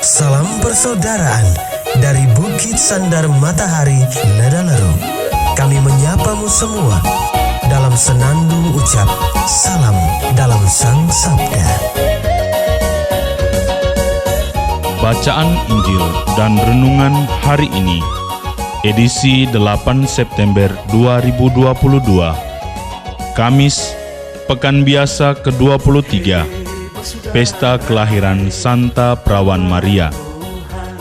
Salam persaudaraan dari Bukit Sandar Matahari Ledaleru. Kami menyapamu semua dalam senandung ucap salam dalam Sang Sabda. Bacaan Injil dan Renungan hari ini, edisi 8 September 2022, Kamis, Pekan Biasa ke-23, Pesta Kelahiran Santa Perawan Maria,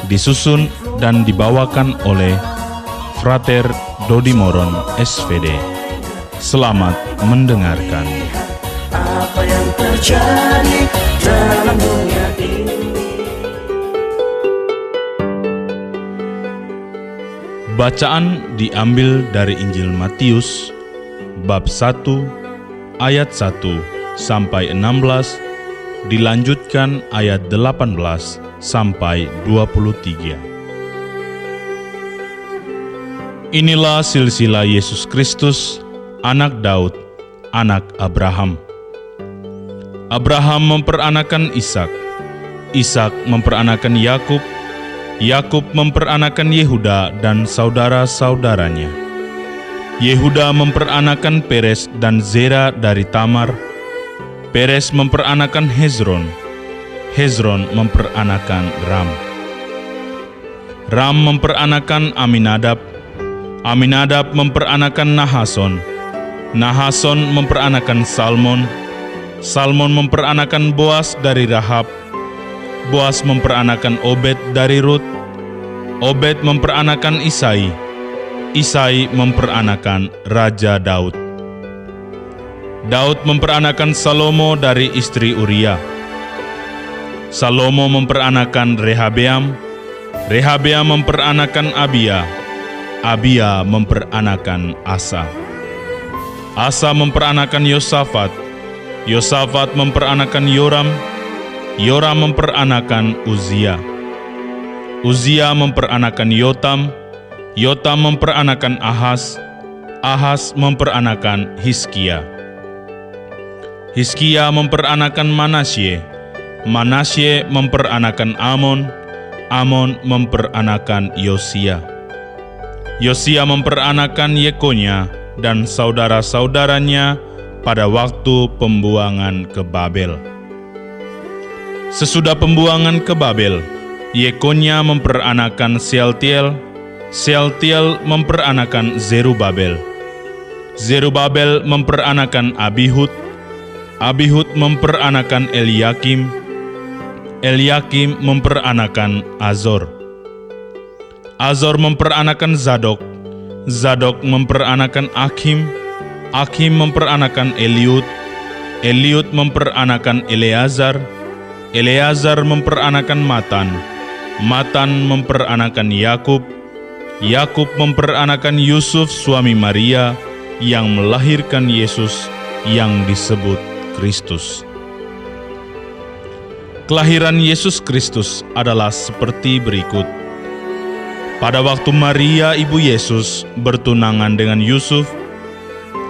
disusun dan dibawakan oleh Frater Dodi Moron, SVD. Selamat mendengarkan. Apa yang terjadi dalam dunia ini? Bacaan diambil dari Injil Matius, bab 1, ayat 1 sampai 16, dilanjutkan ayat 18 sampai 23. Inilah silsilah Yesus Kristus, anak Daud, anak Abraham. Abraham memperanakan Ishak, Ishak memperanakan Yakub, Yakub memperanakan Yehuda dan saudara-saudaranya. Yehuda memperanakan Peres dan Zera dari Tamar. Peres memperanakan Hezron, Hezron memperanakan Ram. Ram memperanakan Aminadab, Aminadab memperanakan Nahason, Nahason memperanakan Salmon, Salmon memperanakan Boas dari Rahab, Boas memperanakan Obed dari Rut, Obed memperanakan Isai, Isai memperanakan Raja Daud. Daud memperanakan Salomo dari istri Uria. Salomo memperanakan Rehabeam, Rehabeam memperanakan Abia, Abia memperanakan Asa. Asa memperanakan Yosafat, Yosafat memperanakan Yoram, Yoram memperanakan Uzia. Uzia memperanakan Yotam, Yotam memperanakan Ahaz, Ahaz memperanakan Hizkia. Hizkia memperanakan Manasye, Manasye memperanakan Amon, Amon memperanakan Yosia. Yosia memperanakan Yekonya dan saudara-saudaranya pada waktu pembuangan ke Babel. Sesudah pembuangan ke Babel, Yekonya memperanakan Sealtiel, Sealtiel memperanakan Zerubabel, Zerubabel memperanakan Abihud, Abihud memperanakan Eliakim, Eliakim memperanakan Azor, Azor memperanakan Zadok, Zadok memperanakan Akhim, Akhim memperanakan Eliud, Eliud memperanakan Eleazar, Eleazar memperanakan Matan, Matan memperanakan Yakub, Yakub memperanakan Yusuf suami Maria yang melahirkan Yesus yang disebut Kristus. Kelahiran Yesus Kristus adalah seperti berikut. Pada waktu Maria ibu Yesus bertunangan dengan Yusuf,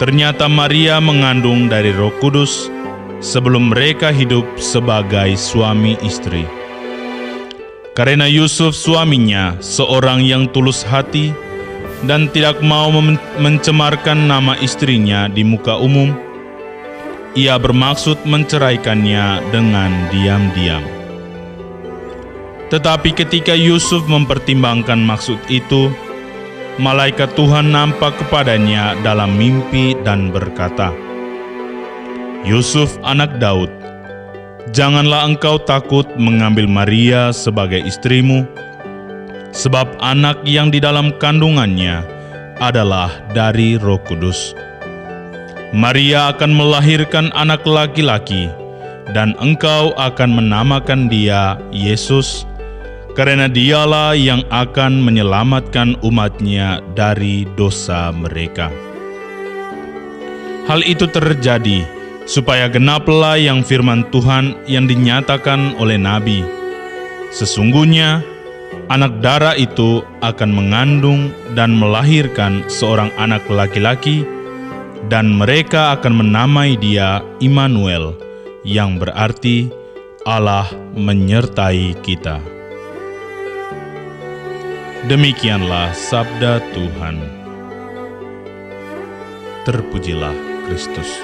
ternyata Maria mengandung dari Roh Kudus sebelum mereka hidup sebagai suami istri. Karena Yusuf suaminya seorang yang tulus hati dan tidak mau mencemarkan nama istrinya di muka umum, ia bermaksud menceraikannya dengan diam-diam. Tetapi ketika Yusuf mempertimbangkan maksud itu, malaikat Tuhan nampak kepadanya dalam mimpi dan berkata, "Yusuf anak Daud, janganlah engkau takut mengambil Maria sebagai istrimu, sebab anak yang di dalam kandungannya adalah dari Roh Kudus. Maria akan melahirkan anak laki-laki, dan engkau akan menamakan dia Yesus, karena dialah yang akan menyelamatkan umatnya dari dosa mereka." Hal itu terjadi supaya genaplah yang firman Tuhan yang dinyatakan oleh Nabi, "Sesungguhnya anak darah itu akan mengandung dan melahirkan seorang anak laki-laki, dan mereka akan menamai dia Immanuel, yang berarti Allah menyertai kita." Demikianlah sabda Tuhan. Terpujilah Kristus.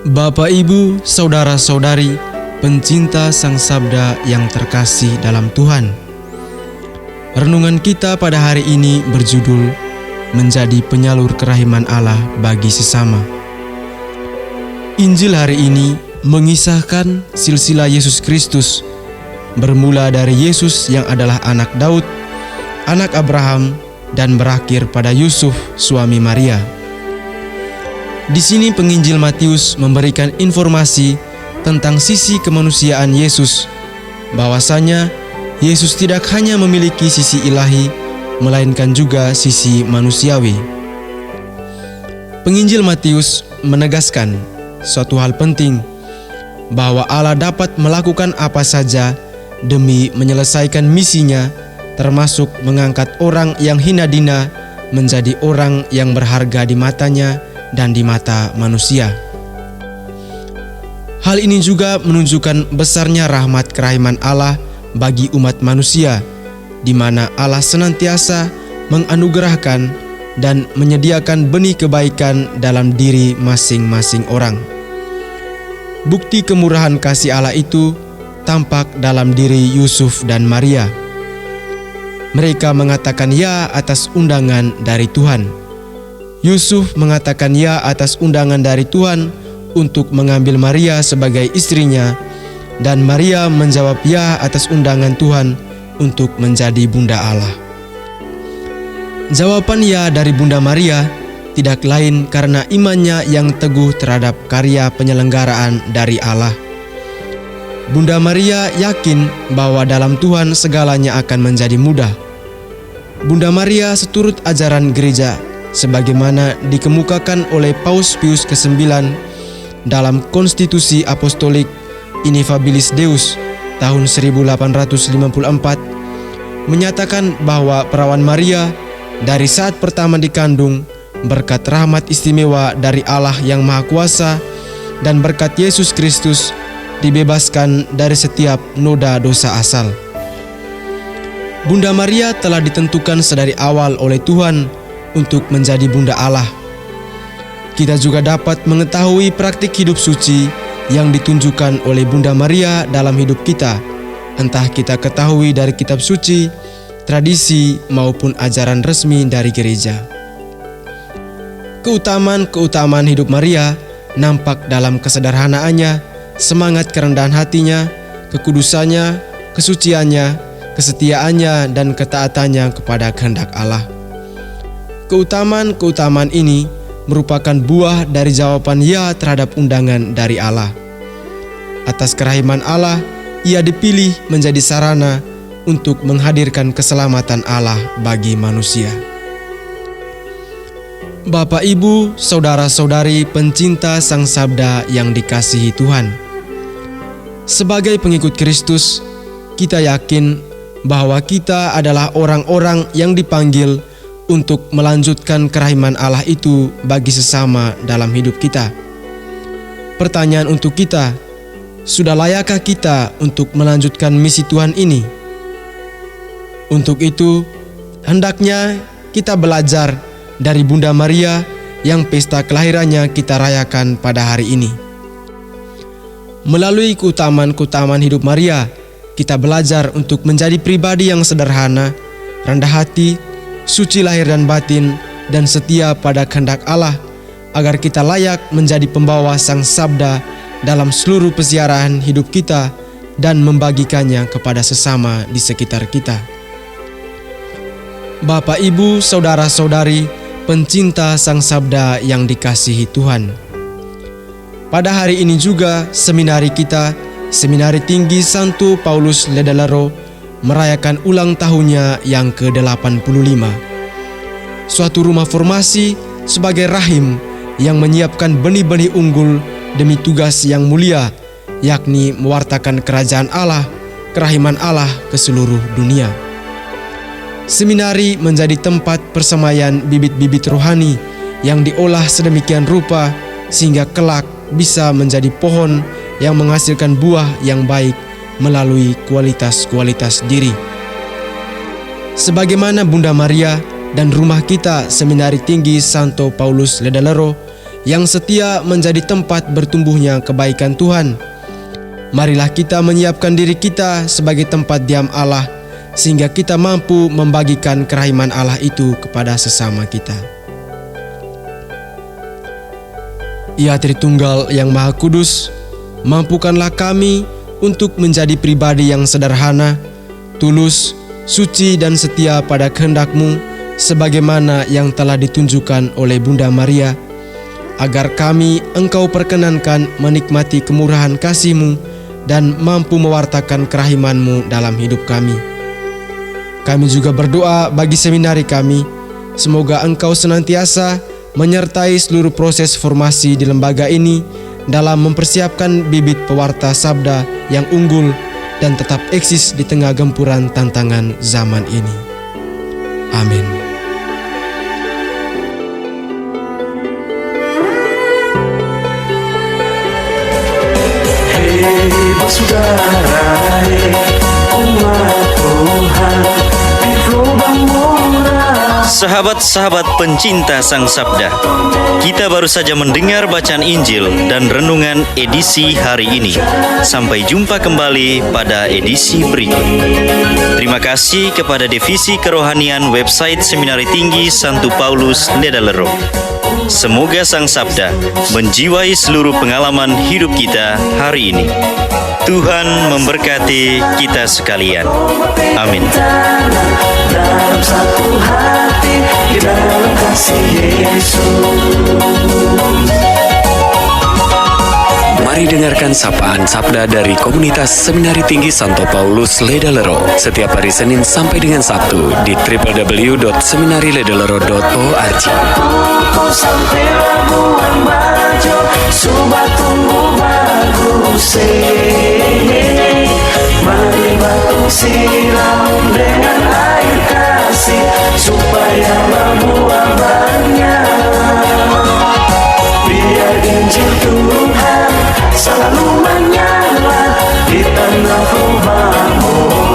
Bapak, Ibu, saudara-saudari, pencinta Sang Sabda yang terkasih dalam Tuhan. Renungan kita pada hari ini berjudul Menjadi Penyalur Kerahiman Allah bagi Sesama. Injil hari ini mengisahkan silsilah Yesus Kristus, bermula dari Yesus yang adalah anak Daud, anak Abraham, dan berakhir pada Yusuf, suami Maria. Di sini penginjil Matius memberikan informasi tentang sisi kemanusiaan Yesus, bahwasanya Yesus tidak hanya memiliki sisi ilahi, melainkan juga sisi manusiawi. Penginjil Matius menegaskan suatu hal penting, bahwa Allah dapat melakukan apa saja demi menyelesaikan misinya, termasuk mengangkat orang yang hina dina menjadi orang yang berharga di matanya dan di mata manusia. Hal ini juga menunjukkan besarnya rahmat kerahiman Allah bagi umat manusia, di mana Allah senantiasa menganugerahkan dan menyediakan benih kebaikan dalam diri masing-masing orang. Bukti kemurahan kasih Allah itu tampak dalam diri Yusuf dan Maria. Mereka mengatakan ya atas undangan dari Tuhan. Yusuf mengatakan ya atas undangan dari Tuhan untuk mengambil Maria sebagai istrinya, dan Maria menjawab ya atas undangan Tuhan untuk menjadi bunda Allah. Jawaban ya dari Bunda Maria tidak lain karena imannya yang teguh terhadap karya penyelenggaraan dari Allah. Bunda Maria yakin bahwa dalam Tuhan segalanya akan menjadi mudah. Bunda Maria seturut ajaran gereja sebagaimana dikemukakan oleh Paus Pius ke-9 dalam Konstitusi Apostolik Ineffabilis Deus tahun 1854, menyatakan bahwa perawan Maria dari saat pertama dikandung berkat rahmat istimewa dari Allah yang Maha Kuasa dan berkat Yesus Kristus dibebaskan dari setiap noda dosa asal. Bunda Maria telah ditentukan sedari awal oleh Tuhan untuk menjadi bunda Allah. Kita juga dapat mengetahui praktik hidup suci yang ditunjukkan oleh Bunda Maria dalam hidup kita, entah kita ketahui dari kitab suci, tradisi, maupun ajaran resmi dari gereja. Keutamaan-keutamaan hidup Maria nampak dalam kesederhanaannya, semangat kerendahan hatinya, kekudusannya, kesuciannya, kesetiaannya, dan ketaatannya kepada kehendak Allah. Keutamaan-keutamaan ini merupakan buah dari jawaban ya terhadap undangan dari Allah. Atas kerahiman Allah, ia dipilih menjadi sarana untuk menghadirkan keselamatan Allah bagi manusia. Bapak, Ibu, saudara-saudari pencinta Sang Sabda yang dikasihi Tuhan. Sebagai pengikut Kristus, kita yakin bahwa kita adalah orang-orang yang dipanggil untuk melanjutkan kerahiman Allah itu bagi sesama dalam hidup kita. Pertanyaan untuk kita, sudah layakkah kita untuk melanjutkan misi Tuhan ini? Untuk itu, hendaknya kita belajar dari Bunda Maria yang pesta kelahirannya kita rayakan pada hari ini. Melalui keutamaan-keutamaan hidup Maria, kita belajar untuk menjadi pribadi yang sederhana, rendah hati, suci lahir dan batin, dan setia pada kehendak Allah, agar kita layak menjadi pembawa Sang Sabda dalam seluruh pesiaran hidup kita dan membagikannya kepada sesama di sekitar kita. Bapak, Ibu, saudara-saudari pencinta Sang Sabda yang dikasihi Tuhan. Pada hari ini juga seminari kita, Seminari Tinggi Santo Paulus Ledalaro, merayakan ulang tahunnya yang ke-85. Suatu rumah formasi sebagai rahim yang menyiapkan benih-benih unggul demi tugas yang mulia, yakni mewartakan kerajaan Allah, kerahiman Allah ke seluruh dunia. seminari menjadi tempat persemaian bibit-bibit rohani yang diolah sedemikian rupa sehingga kelak bisa menjadi pohon yang menghasilkan buah yang baik melalui kualitas-kualitas diri. Sebagaimana Bunda Maria dan rumah kita Seminari Tinggi Santo Paulus Ledalero yang setia menjadi tempat bertumbuhnya kebaikan Tuhan, marilah kita menyiapkan diri kita sebagai tempat diam Allah sehingga kita mampu membagikan kerahiman Allah itu kepada sesama kita. Ya Tritunggal yang Maha Kudus, mampukanlah kami untuk menjadi pribadi yang sederhana, tulus, suci dan setia pada kehendak-Mu sebagaimana yang telah ditunjukkan oleh Bunda Maria, agar kami Engkau perkenankan menikmati kemurahan kasih-Mu dan mampu mewartakan kerahiman-Mu dalam hidup kami. Kami juga berdoa bagi seminari kami, semoga Engkau senantiasa menyertai seluruh proses formasi di lembaga ini dalam mempersiapkan bibit pewarta sabda yang unggul dan tetap eksis di tengah gempuran tantangan zaman ini. Amin. Hei bersaudara, hei umat Tuhan, di lubang murah. Sahabat-sahabat pencinta Sang Sabda, kita baru saja mendengar bacaan Injil dan renungan edisi hari ini. Sampai jumpa kembali pada edisi berikut. Terima kasih kepada Divisi Kerohanian website Seminari Tinggi Santo Paulus Ledalero. Semoga Sang Sabda menjiwai seluruh pengalaman hidup kita hari ini. Tuhan memberkati kita sekalian. Amin. Dalam satu hati, di dalam kasih Yesus. Mari dengarkan sapaan sabda dari komunitas Seminari Tinggi Santo Paulus Ledalero setiap hari Senin sampai dengan Sabtu di www.seminariledalero.org. Sampai Labuan Bajo, Subak tumbuh bagus. Mari batu siram dengan air kasih supaya berbuah banyak. Biar Injil Tuhan selalu menyala di tanah rumah murah.